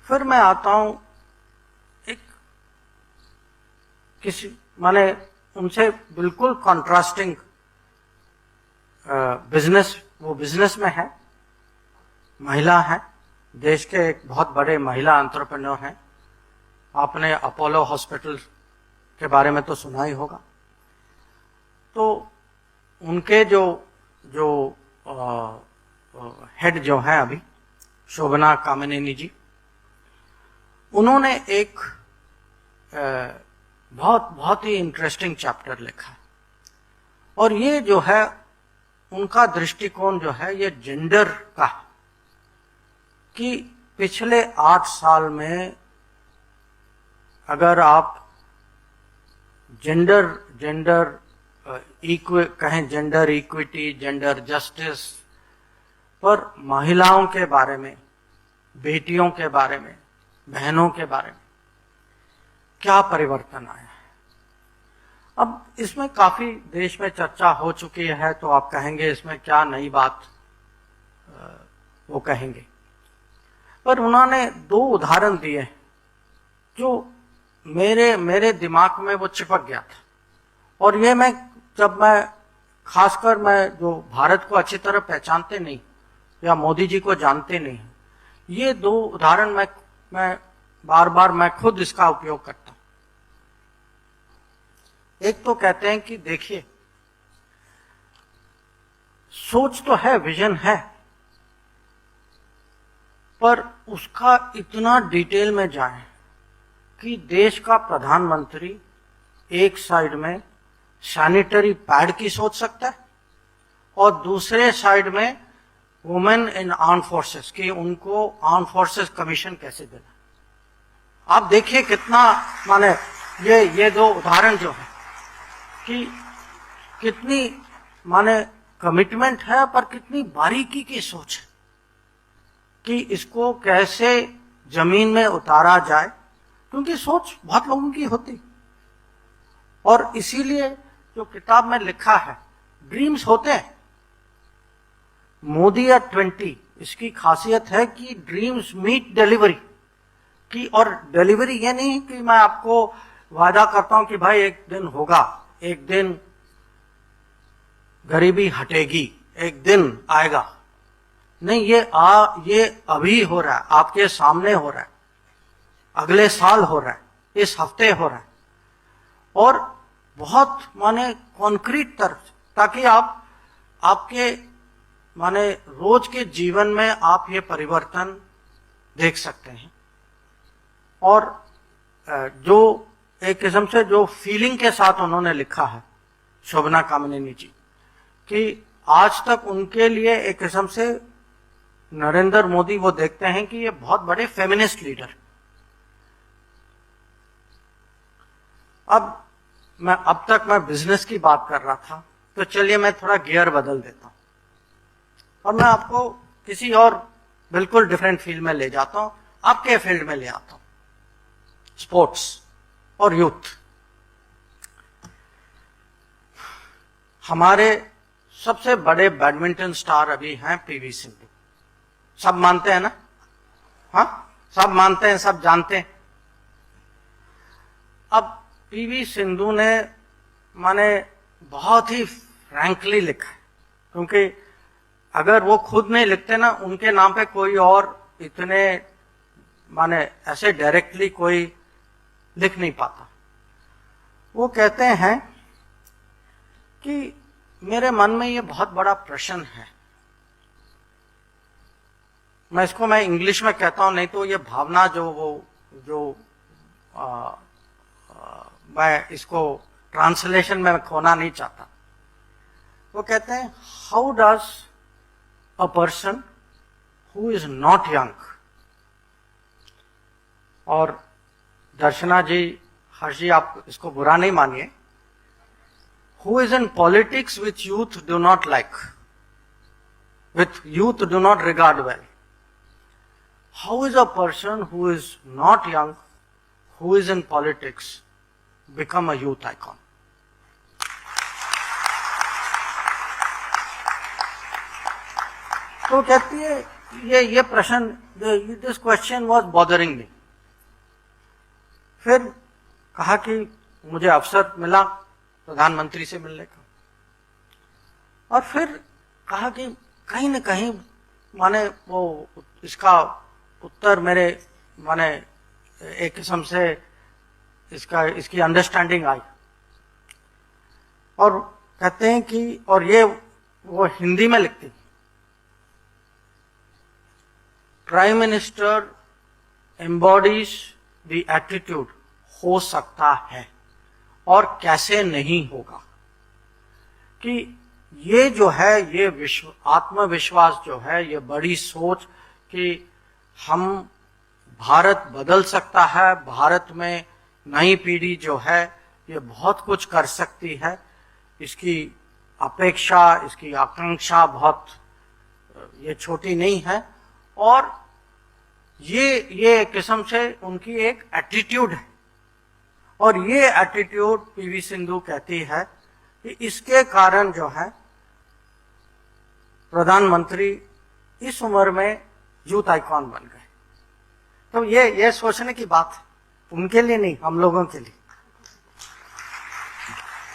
फिर मैं आता हूं एक किसी माने उनसे बिल्कुल कॉन्ट्रास्टिंग बिजनेस, वो बिजनेस में है, महिला है, देश के एक बहुत बड़े महिला एंटरप्रेन्योर हैं। आपने अपोलो हॉस्पिटल के बारे में तो सुना ही होगा। तो उनके जो जो हेड जो हैं अभी, शोभना कामिनी जी, उन्होंने एक बहुत ही इंटरेस्टिंग चैप्टर लिखा है। और ये जो है उनका दृष्टिकोण जो है ये जेंडर का, कि पिछले 8 साल में अगर आप जेंडर कहें, जेंडर इक्विटी, जेंडर जस्टिस पर महिलाओं के बारे में, बेटियों के बारे में, बहनों के बारे में क्या परिवर्तन आया है। अब इसमें काफी देश में चर्चा हो चुकी है, तो आप कहेंगे इसमें क्या नई बात वो कहेंगे, पर उन्होंने 2 उदाहरण दिए जो मेरे दिमाग में वो चिपक गया था। और ये जब मैं खासकर मैं जो भारत को अच्छी तरह पहचानते नहीं या मोदी जी को जानते नहीं, ये 2 उदाहरण मैं बार बार मैं खुद इसका उपयोग करता हूं। एक तो कहते हैं कि देखिए, सोच तो है, विजन है, पर उसका इतना डिटेल में जाए कि देश का प्रधानमंत्री एक साइड में सैनिटरी पैड की सोच सकता है और दूसरे साइड में वुमेन इन आर्म फोर्सेस की, उनको आर्म फोर्सेस कमीशन कैसे देना। आप देखिए कितना माने ये 2 उदाहरण जो है कि कितनी माने कमिटमेंट है, पर कितनी बारीकी की सोच है कि इसको कैसे जमीन में उतारा जाए, क्योंकि सोच बहुत लोगों की होती। और इसीलिए जो किताब में लिखा है, ड्रीम्स होते हैं, मोदी एट 20, इसकी खासियत है कि ड्रीम्स मीट डिलीवरी की। और डिलीवरी ये नहीं कि मैं आपको वादा करता हूं कि भाई एक दिन होगा, एक दिन गरीबी हटेगी, एक दिन आएगा। नहीं, ये अभी हो रहा है, आपके सामने हो रहा है, अगले साल हो रहा है, इस हफ्ते हो रहा है, और बहुत माने कॉन्क्रीट तरह, ताकि आपके माने रोज के जीवन में आप ये परिवर्तन देख सकते हैं। और जो एक किस्म से जो फीलिंग के साथ उन्होंने लिखा है, शोभना कामिनी जी, कि आज तक उनके लिए एक किस्म से नरेंद्र मोदी वो देखते हैं कि ये बहुत बड़े फेमिनिस्ट लीडर। अब तक मैं बिजनेस की बात कर रहा था, तो चलिए मैं थोड़ा गियर बदल देता हूं और मैं आपको किसी और बिल्कुल डिफरेंट फील्ड में ले जाता हूं, आपके फील्ड में ले आता हूं, स्पोर्ट्स और यूथ। हमारे सबसे बड़े बैडमिंटन स्टार अभी हैं पीवी सिंधु। सब मानते हैं ना? हाँ, सब मानते हैं, सब जानते हैं। अब पीवी सिंधु ने माने बहुत ही फ्रैंकली लिखा है, क्योंकि अगर वो खुद नहीं लिखते ना, उनके नाम पे कोई और इतने माने ऐसे डायरेक्टली कोई लिख नहीं पाता। वो कहते हैं कि मेरे मन में ये बहुत बड़ा प्रश्न है। मैं इंग्लिश में कहता हूं, नहीं तो ये भावना मैं इसको ट्रांसलेशन में खोना नहीं चाहता। वो कहते हैं, how does a person who is not young, और दर्शना जी, हर्ष जी, आप इसको बुरा नहीं मानिए, who is in politics which youth do not like, which youth do not regard well. How is a person who is not young, who is in politics, become a youth icon? तो कहती है ये प्रश्न, this question was bothering me. फिर कहा कि मुझे अवसर मिला प्रधानमंत्री से मिलने का, और फिर कहा कि कहीं न कहीं माने वो इसका उत्तर मेरे माने एक किस्म से इसकी अंडरस्टैंडिंग आई। और कहते हैं कि, और ये वो हिंदी में लिखती, prime minister embodies the attitude, हो सकता है और कैसे नहीं होगा, कि ये जो है ये आत्मविश्वास जो है, ये बड़ी सोच कि हम भारत बदल सकता है, भारत में नई पीढ़ी जो है ये बहुत कुछ कर सकती है, इसकी अपेक्षा, इसकी आकांक्षा बहुत ये छोटी नहीं है। और ये एक किस्म से उनकी एक एटीट्यूड है, और ये एटीट्यूड पीवी सिंधु कहती है कि इसके कारण जो है प्रधानमंत्री इस उम्र में यूथ आइकॉन बन गए। तो ये सोचने की बात है, उनके लिए नहीं, हम लोगों के लिए।